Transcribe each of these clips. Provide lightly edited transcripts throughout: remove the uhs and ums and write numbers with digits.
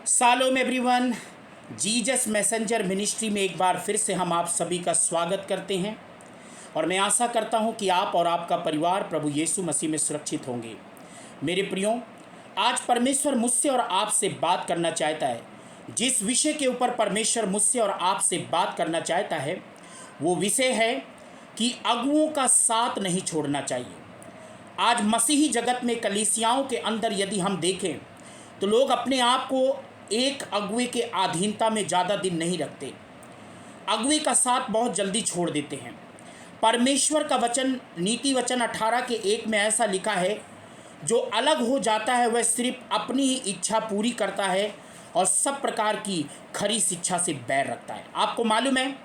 सालोम everyone, Jesus messenger ministry में एक बार फिर से हम आप सभी का स्वागत करते हैं और मैं आशा करता हूं कि आप और आपका परिवार प्रभु यीशु मसीह में सुरक्षित होंगे। मेरे प्रियो, आज परमेश्वर मुझसे और आपसे बात करना चाहता है। जिस विषय के ऊपर परमेश्वर मुझसे और आपसे बात करना चाहता है वो विषय है कि अगुओं का साथ नहीं छोड़ना चाहिए। आज मसीही जगत में कलीसियाओं के अंदर यदि हम देखें तो लोग अपने आप को एक अगुए के अधीनता में ज़्यादा दिन नहीं रखते। अगुए का साथ बहुत जल्दी छोड़ देते हैं। परमेश्वर का वचन नीति वचन 18 के 1 में ऐसा लिखा है, जो अलग हो जाता है वह सिर्फ अपनी ही इच्छा पूरी करता है और सब प्रकार की खरी शिक्षा से बैर रखता है। आपको मालूम है,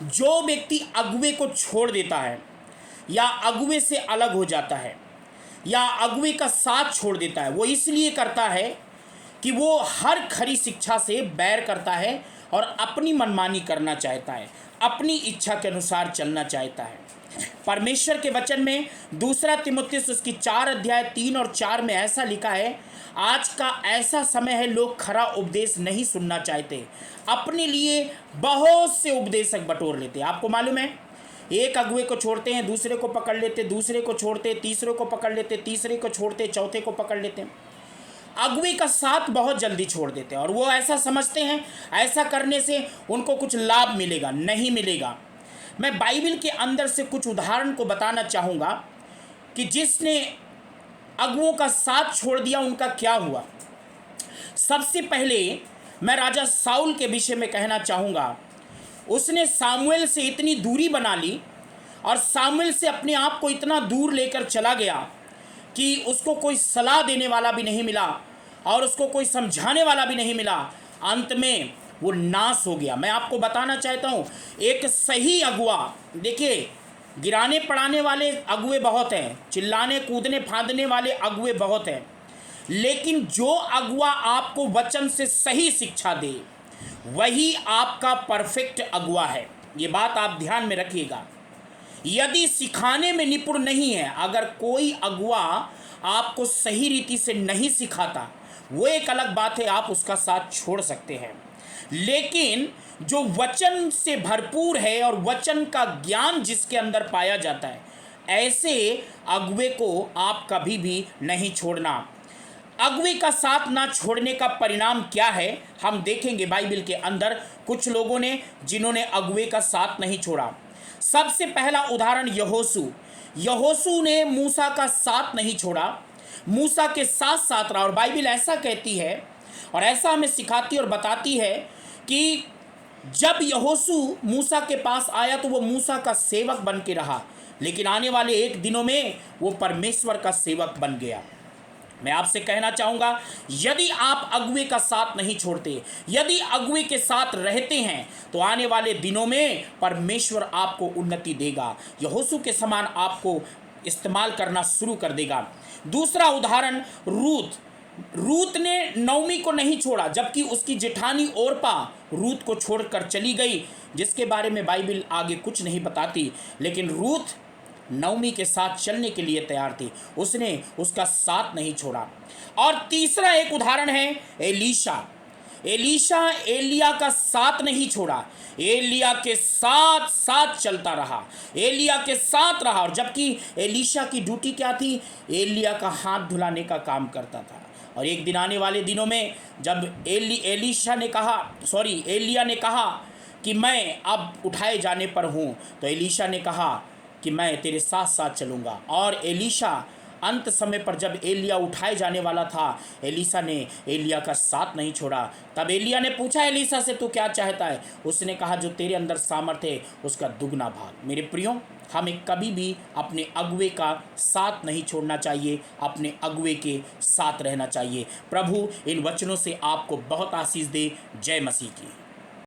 जो व्यक्ति अगुए को छोड़ देता है या अगुए से अलग हो जाता है या अगुए का साथ छोड़ देता है, वो इसलिए करता है कि वो हर खरी शिक्षा से बैर करता है और अपनी मनमानी करना चाहता है, अपनी इच्छा के अनुसार चलना चाहता है। परमेश्वर के वचन में 2 तीमुथियुस उसकी 4 अध्याय 3 और 4 में ऐसा लिखा है, आज का ऐसा समय है लोग खरा उपदेश नहीं सुनना चाहते, अपने लिए बहुत से उपदेशक बटोर लेते। आपको मालूम है, एक अगुए को छोड़ते हैं, दूसरे को पकड़ लेते, दूसरे को छोड़ते, तीसरे को पकड़ लेते, तीसरे को छोड़ते, चौथे को पकड़ लेते। अगुए का साथ बहुत जल्दी छोड़ देते हैं और वो ऐसा समझते हैं ऐसा करने से उनको कुछ लाभ मिलेगा। नहीं मिलेगा। मैं बाइबल के अंदर से कुछ उदाहरण को बताना चाहूँगा कि जिसने अगुओं का साथ छोड़ दिया उनका क्या हुआ। सबसे पहले मैं राजा साउल के विषय में कहना चाहूँगा। उसने सामुएल से इतनी दूरी बना ली और सामुएल से अपने आप को इतना दूर लेकर चला गया कि उसको कोई सलाह देने वाला भी नहीं मिला और उसको कोई समझाने वाला भी नहीं मिला। अंत में वो नाश हो गया। मैं आपको बताना चाहता हूँ, एक सही अगुआ, देखिए, गिराने पड़ाने वाले अगुए बहुत हैं, चिल्लाने कूदने फांदने वाले अगुए बहुत हैं, लेकिन जो अगुआ आपको वचन से सही शिक्षा दे वही आपका परफेक्ट अगुआ है। ये बात आप ध्यान में रखिएगा। यदि सिखाने में निपुण नहीं है, अगर कोई अगुआ आपको सही रीति से नहीं सिखाता, वो एक अलग बात है, आप उसका साथ छोड़ सकते हैं। लेकिन जो वचन से भरपूर है और वचन का ज्ञान जिसके अंदर पाया जाता है, ऐसे अगुए को आप कभी भी नहीं छोड़ना। अगुए का साथ ना छोड़ने का परिणाम क्या है, हम देखेंगे बाइबल के अंदर कुछ लोगों ने जिन्होंने अगुए का साथ नहीं छोड़ा। सबसे पहला उदाहरण यहोशू ने मूसा का साथ नहीं छोड़ा, मूसा के साथ साथ रहा। और बाइबल ऐसा कहती है और ऐसा हमें सिखाती और बताती है कि जब यहोशू मूसा के पास आया तो वो मूसा का सेवक बन के रहा, लेकिन आने वाले एक दिनों में वो परमेश्वर का सेवक बन गया। मैं आपसे कहना चाहूँगा, यदि आप अगुए का साथ नहीं छोड़ते, यदि अगुए के साथ रहते हैं, तो आने वाले दिनों में परमेश्वर आपको उन्नति देगा, यहोशू के समान आपको इस्तेमाल करना शुरू कर देगा। दूसरा उदाहरण, रूत ने नौमी को नहीं छोड़ा, जबकि उसकी जेठानी ओरपा रूत को छोड़कर चली गई, जिसके बारे में बाइबल आगे कुछ नहीं बताती, लेकिन रूत नौमी के साथ चलने के लिए तैयार थी, उसने उसका साथ नहीं छोड़ा। और तीसरा एक उदाहरण है एलीशा एलिया का साथ नहीं छोड़ा, एलिया के साथ साथ चलता रहा, एलिया के साथ रहा। और जबकि एलीशा की ड्यूटी क्या थी, एलिया का हाथ धुलाने का काम करता था। और एक दिन आने वाले दिनों में जब एलिया ने कहा कि मैं अब उठाए जाने पर हूँ, तो एलीशा ने कहा कि मैं तेरे साथ साथ चलूँगा। और एलीशा अंत समय पर जब एलिया उठाए जाने वाला था, एलीशा ने एलिया का साथ नहीं छोड़ा। तब एलिया ने पूछा एलीशा से, तू क्या चाहता है? उसने कहा, जो तेरे अंदर सामर्थ्य है उसका दुगना भाग। मेरे प्रियो, हमें कभी भी अपने अगुए का साथ नहीं छोड़ना चाहिए, अपने अगुए के साथ रहना चाहिए। प्रभु इन वचनों से आपको बहुत आशीष दे। जय मसीह की।